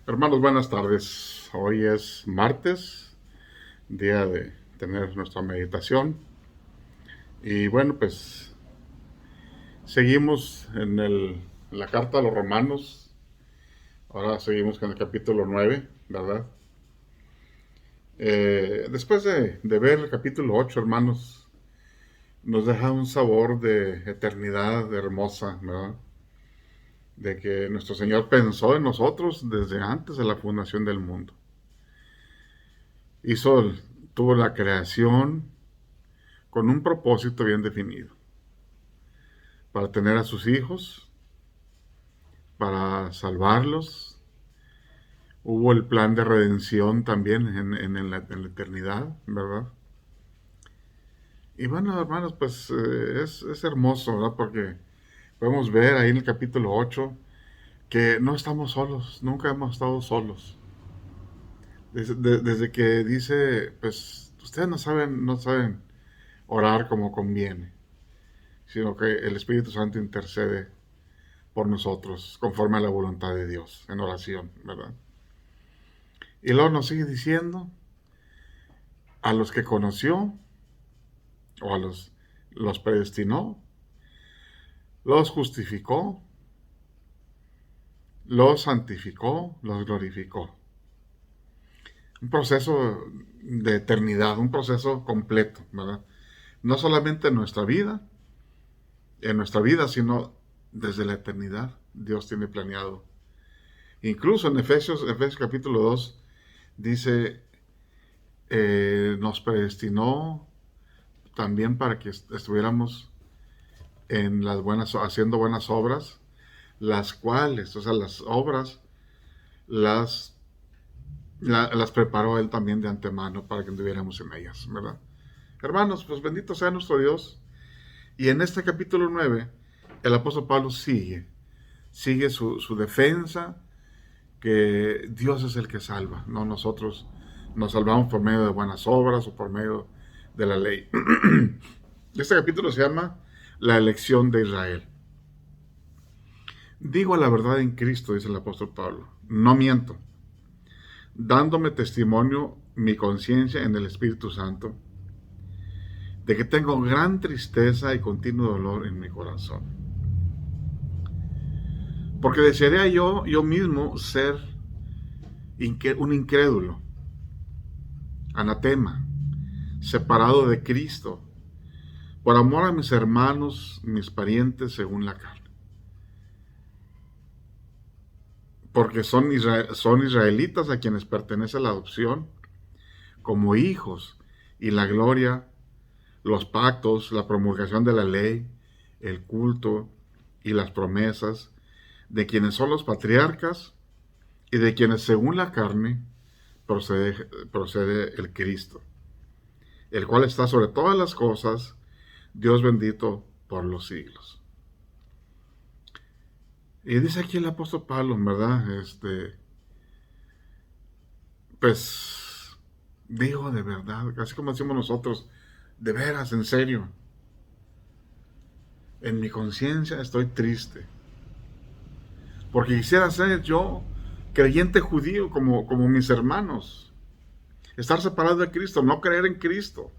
Hermanos, buenas tardes. Hoy es martes, día de tener nuestra meditación. Y bueno, pues seguimos en la carta a los romanos. Ahora seguimos con el capítulo 9, ¿verdad? Después de ver el capítulo 8, hermanos, nos deja un sabor de eternidad hermosa, ¿verdad? De que nuestro Señor pensó en nosotros desde antes de la fundación del mundo. Hizo, tuvo la creación con un propósito bien definido, para tener a sus hijos, para salvarlos. Hubo el plan de redención también en la eternidad, ¿verdad? Y bueno, hermanos, pues es hermoso, ¿verdad? Porque podemos ver ahí en el capítulo 8 que no estamos solos, nunca hemos estado solos. Desde que dice, pues ustedes no saben orar como conviene, sino que el Espíritu Santo intercede por nosotros, conforme a la voluntad de Dios, en oración, ¿verdad? Y luego nos sigue diciendo, a los que conoció, o los predestinó, los justificó, los santificó, los glorificó. Un proceso de eternidad, un proceso completo, ¿verdad? No solamente en nuestra vida, sino desde la eternidad. Dios tiene planeado. Incluso en Efesios capítulo 2 dice, nos predestinó también para que estuviéramos en las haciendo buenas obras, las cuales, o sea, las obras, las, las preparó Él también de antemano para que anduviéramos en ellas, ¿verdad? Hermanos, pues bendito sea nuestro Dios. Y en este capítulo 9 el apóstol Pablo sigue su defensa, que Dios es el que salva, no nosotros nos salvamos por medio de buenas obras o por medio de la ley. Este capítulo se llama La elección de Israel. Digo la verdad en Cristo, dice el apóstol Pablo, no miento, dándome testimonio mi conciencia en el Espíritu Santo, de que tengo gran tristeza y continuo dolor en mi corazón. Porque desearía yo mismo ser un incrédulo, anatema, separado de Cristo, por amor a mis hermanos, mis parientes según la carne. Porque son israelitas a quienes pertenece la adopción como hijos y la gloria, los pactos, la promulgación de la ley, el culto y las promesas, de quienes son los patriarcas y de quienes según la carne procede el Cristo, el cual está sobre todas las cosas, Dios bendito por los siglos. Y dice aquí el apóstol Pablo, ¿verdad? Pues digo de verdad, así como decimos nosotros, de veras, en serio, en mi conciencia estoy triste, porque quisiera ser yo creyente judío como mis hermanos, estar separado de Cristo, no creer en Cristo,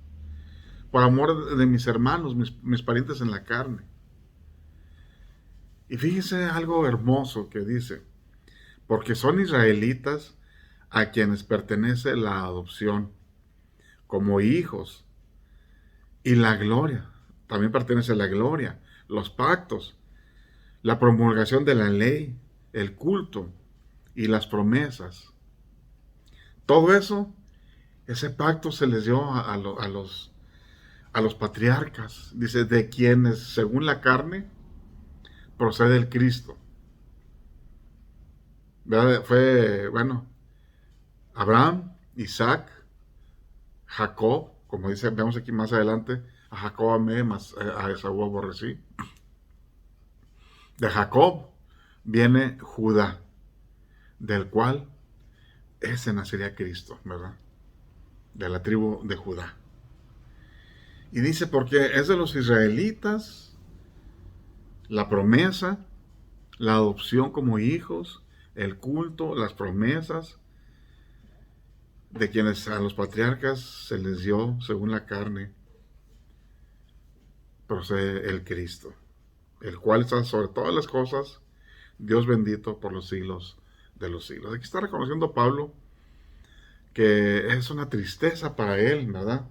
por amor de mis hermanos, mis parientes en la carne. Y fíjese algo hermoso que dice, porque son israelitas a quienes pertenece la adopción como hijos y la gloria, también pertenece la gloria, los pactos, la promulgación de la ley, el culto y las promesas. Todo eso, ese pacto se les dio a los patriarcas, dice, de quienes según la carne procede el Cristo. ¿Verdad? Fue, bueno, Abraham, Isaac, Jacob, como dice, vemos aquí más adelante, a Jacob amé, más a Esaú aborrecí. De Jacob viene Judá, del cual ese nacería Cristo, ¿verdad? De la tribu de Judá. Y dice, porque es de los israelitas la promesa, la adopción como hijos, el culto, las promesas de quienes a los patriarcas se les dio según la carne, procede el Cristo, el cual está sobre todas las cosas, Dios bendito por los siglos de los siglos. Aquí está reconociendo Pablo que es una tristeza para él, ¿verdad?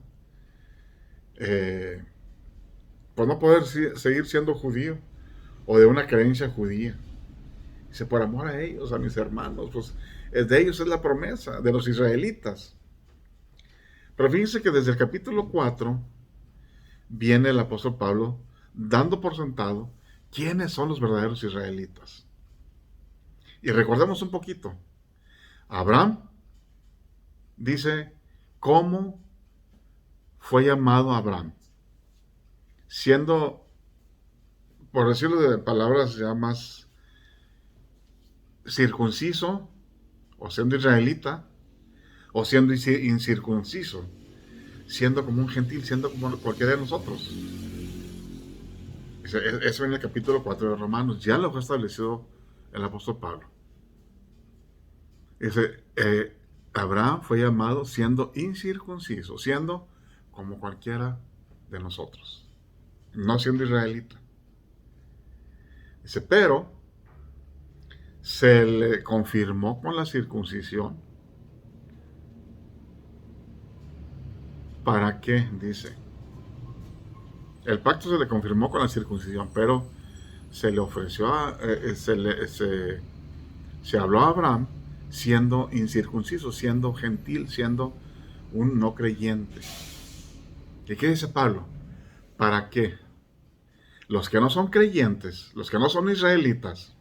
Eh, por no poder seguir siendo judío o de una creencia judía. Dice, por amor a ellos, a mis hermanos, pues de ellos es la promesa, de los israelitas. Pero fíjense que desde el capítulo 4 viene el apóstol Pablo dando por sentado quiénes son los verdaderos israelitas. Y recordemos un poquito. Abraham dice cómo fue llamado Abraham, siendo, por decirlo de palabras ya más circunciso, o siendo israelita, o siendo incircunciso, siendo como un gentil, siendo como cualquiera de nosotros. Eso en el capítulo 4 de Romanos, ya lo fue establecido el apóstol Pablo. Dice, Abraham fue llamado siendo incircunciso, siendo como cualquiera de nosotros, no siendo israelita. Dice, pero se le confirmó con la circuncisión. ¿Para qué? Dice. El pacto se le confirmó con la circuncisión, pero se le ofreció, se habló a Abraham siendo incircunciso, siendo gentil, siendo un no creyente. ¿Y qué dice Pablo? ¿Para qué? Los que no son creyentes, los que no son israelitas,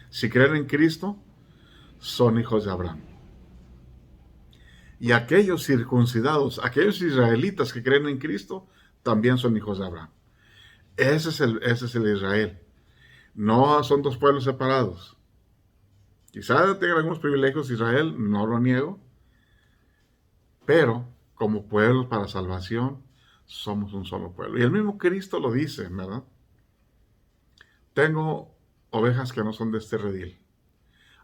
si creen en Cristo, son hijos de Abraham. Y aquellos circuncidados, aquellos israelitas que creen en Cristo, también son hijos de Abraham. Ese es el Israel. No son dos pueblos separados. Quizá tengan algunos privilegios Israel, no lo niego, pero como pueblo para salvación, somos un solo pueblo. Y el mismo Cristo lo dice, ¿verdad? Tengo ovejas que no son de este redil,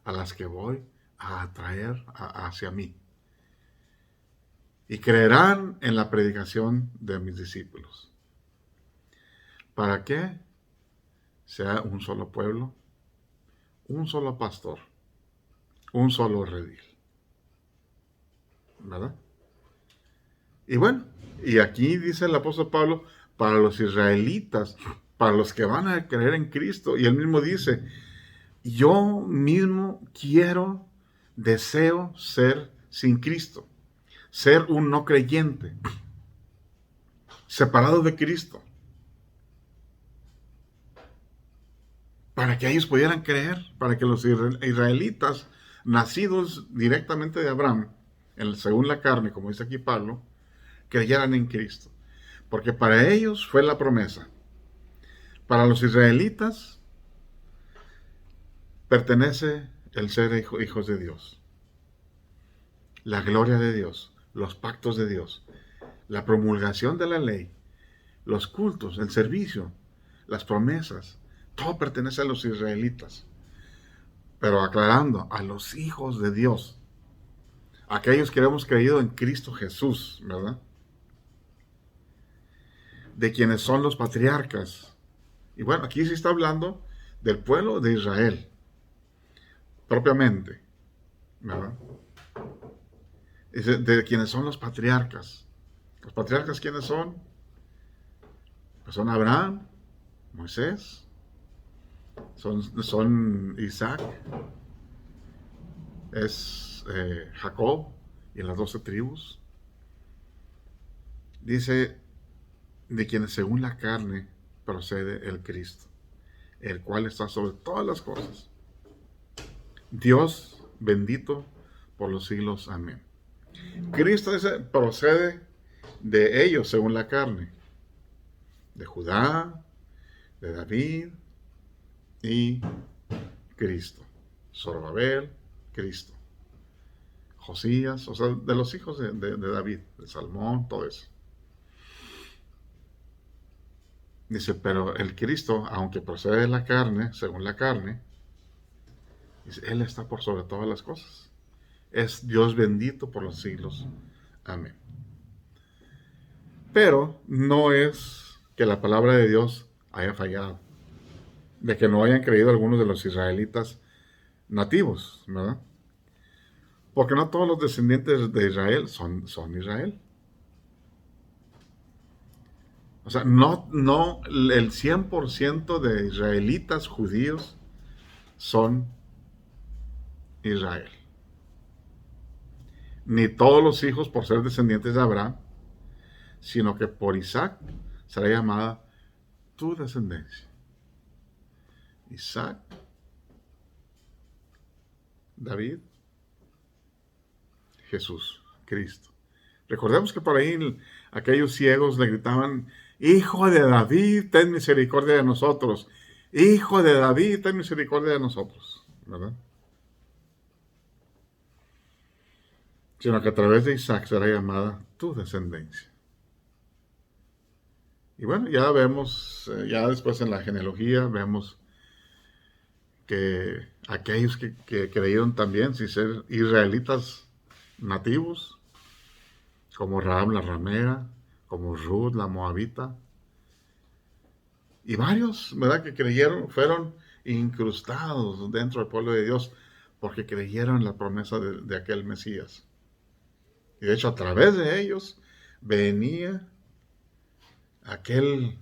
a las que voy a atraer hacia mí. Y creerán en la predicación de mis discípulos. ¿Para qué? Sea un solo pueblo, un solo pastor, un solo redil. ¿Verdad? Y bueno, y aquí dice el apóstol Pablo, para los israelitas, para los que van a creer en Cristo, y él mismo dice, yo mismo deseo ser sin Cristo, ser un no creyente, separado de Cristo, para que ellos pudieran creer, para que los israelitas, nacidos directamente de Abraham, según la carne, como dice aquí Pablo, creyeran en Cristo. Porque para ellos fue la promesa. Para los israelitas pertenece el ser hijos de Dios, la gloria de Dios, los pactos de Dios, la promulgación de la ley, los cultos, el servicio, las promesas, todo pertenece a los israelitas. Pero aclarando, a los hijos de Dios, aquellos que hemos creído en Cristo Jesús, ¿verdad? De quienes son los patriarcas. Y bueno, aquí se está hablando del pueblo de Israel, propiamente, ¿verdad? De quienes son los patriarcas. ¿Los patriarcas quiénes son? Pues son Abraham, Moisés, son Isaac, es Jacob y las 12 tribus. Dice, de quienes según la carne procede el Cristo, el cual está sobre todas las cosas. Dios bendito por los siglos. Amén. Cristo procede de ellos según la carne, de Judá, de David y Cristo. Zorobabel, Cristo. Josías, o sea, de los hijos de David, de Salmón, todo eso. Dice, pero el Cristo, aunque procede de la carne, según la carne, Dice, Él está por sobre todas las cosas. Es Dios bendito por los siglos. Amén. Pero no es que la palabra de Dios haya fallado, de que no hayan creído algunos de los israelitas nativos, ¿verdad? Porque no todos los descendientes de Israel son Israel. O sea, no el 100% de israelitas judíos son Israel. Ni todos los hijos por ser descendientes de Abraham, sino que por Isaac será llamada tu descendencia. Isaac, David, Jesús, Cristo. Recordemos que por ahí aquellos ciegos le gritaban, Hijo de David, ten misericordia de nosotros. Hijo de David, ten misericordia de nosotros. ¿Verdad? Sino que a través de Isaac será llamada tu descendencia. Y bueno, ya vemos, ya después en la genealogía, vemos que aquellos que creyeron también sin ser israelitas nativos, como Rahab la ramera, como Ruth la moabita, y varios, ¿verdad?, que creyeron, fueron incrustados dentro del pueblo de Dios, porque creyeron en la promesa de aquel Mesías. Y de hecho, a través de ellos venía aquel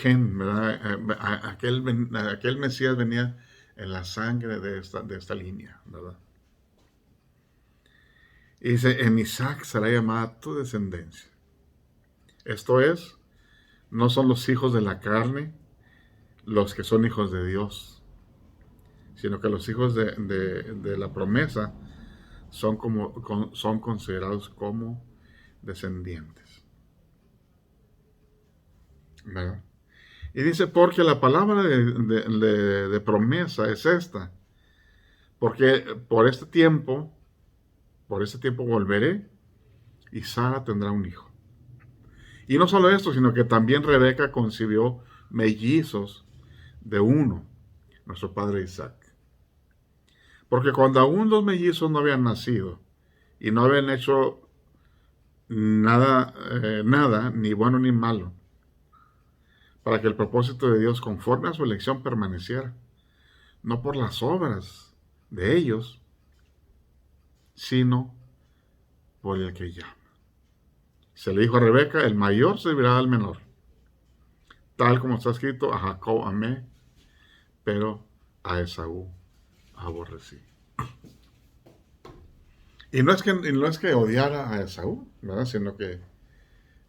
gen, ¿verdad? Aquel Mesías venía en la sangre de esta línea, ¿verdad? Y dice, en Isaac será llamada tu descendencia. Esto es, no son los hijos de la carne los que son hijos de Dios, sino que los hijos de la promesa son considerados como descendientes. ¿Verdad? Y dice, porque la palabra de promesa es esta, porque por este tiempo volveré y Sara tendrá un hijo. Y no solo esto, sino que también Rebeca concibió mellizos de uno, nuestro padre Isaac. Porque cuando aún los mellizos no habían nacido y no habían hecho nada, ni bueno ni malo, para que el propósito de Dios conforme a su elección permaneciera, no por las obras de ellos, sino por el que llama. Se le dijo a Rebeca, el mayor servirá al menor, tal como está escrito, a Jacob amé, pero a Esaú aborrecí. Y no es que odiara a Esaú, ¿verdad?, sino que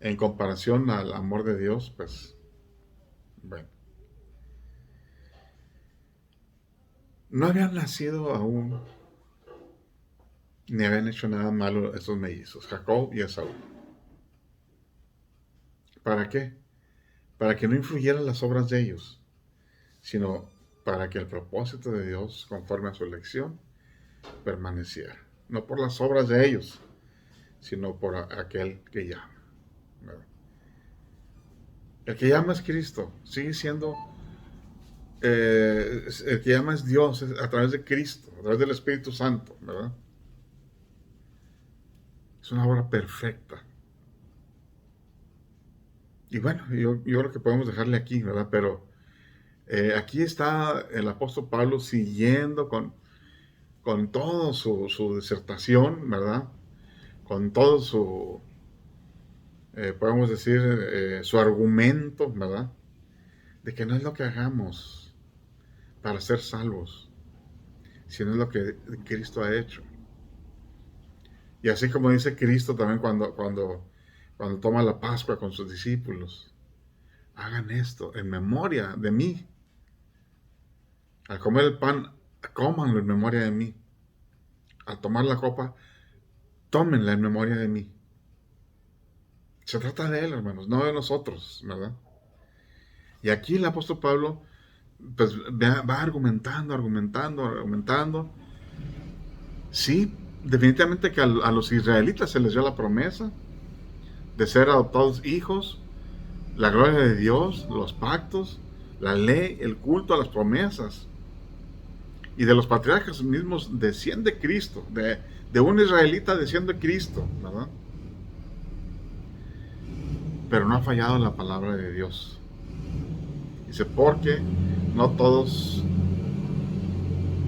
en comparación al amor de Dios, pues, bueno, no habían nacido aún, ni habían hecho nada malo esos mellizos, Jacob y Esaú. ¿Para qué? Para que no influyeran las obras de ellos, sino para que el propósito de Dios, conforme a su elección, permaneciera. No por las obras de ellos, sino por aquel que llama. ¿Verdad? El que llama es Cristo, sigue siendo, el que llama es Dios a través de Cristo, a través del Espíritu Santo, ¿verdad? Es una obra perfecta. Y bueno, yo creo que podemos dejarle aquí, ¿verdad? Pero aquí está el apóstol Pablo siguiendo con toda su disertación, ¿verdad? Con todo podemos decir, su argumento, ¿verdad? De que no es lo que hagamos para ser salvos, sino es lo que Cristo ha hecho. Y así como dice Cristo también cuando toma la Pascua con sus discípulos, hagan esto en memoria de mí. Al comer el pan, cómanlo en memoria de mí. Al tomar la copa, tómenla en memoria de mí. Se trata de Él, hermanos, no de nosotros, ¿verdad? Y aquí el apóstol Pablo pues va argumentando. Sí, definitivamente que a los israelitas se les dio la promesa de ser adoptados hijos, la gloria de Dios, los pactos, la ley, el culto a las promesas. Y de los patriarcas mismos desciende Cristo, de un israelita desciende Cristo, ¿verdad? Pero no ha fallado la palabra de Dios. Dice, porque no todos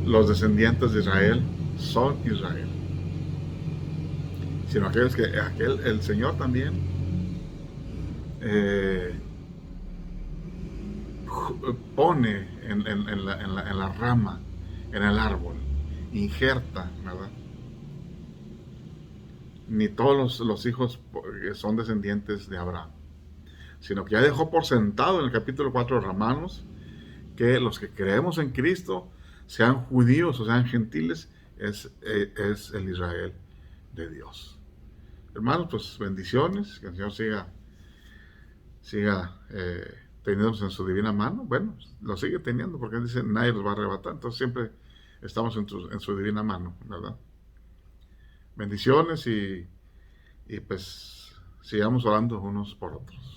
los descendientes de Israel son Israel, sino aquellos que el Señor también eh, pone en la rama, en el árbol, injerta, ¿verdad? Ni todos los hijos son descendientes de Abraham, sino que ya dejó por sentado en el capítulo 4 de Romanos que los que creemos en Cristo, sean judíos o sean gentiles, es el Israel de Dios. Hermanos, pues bendiciones, que el Señor siga teniéndonos en su divina mano. Bueno, lo sigue teniendo porque Él dice, nadie los va a arrebatar, entonces siempre estamos en su divina mano, ¿verdad? Bendiciones y pues sigamos orando unos por otros.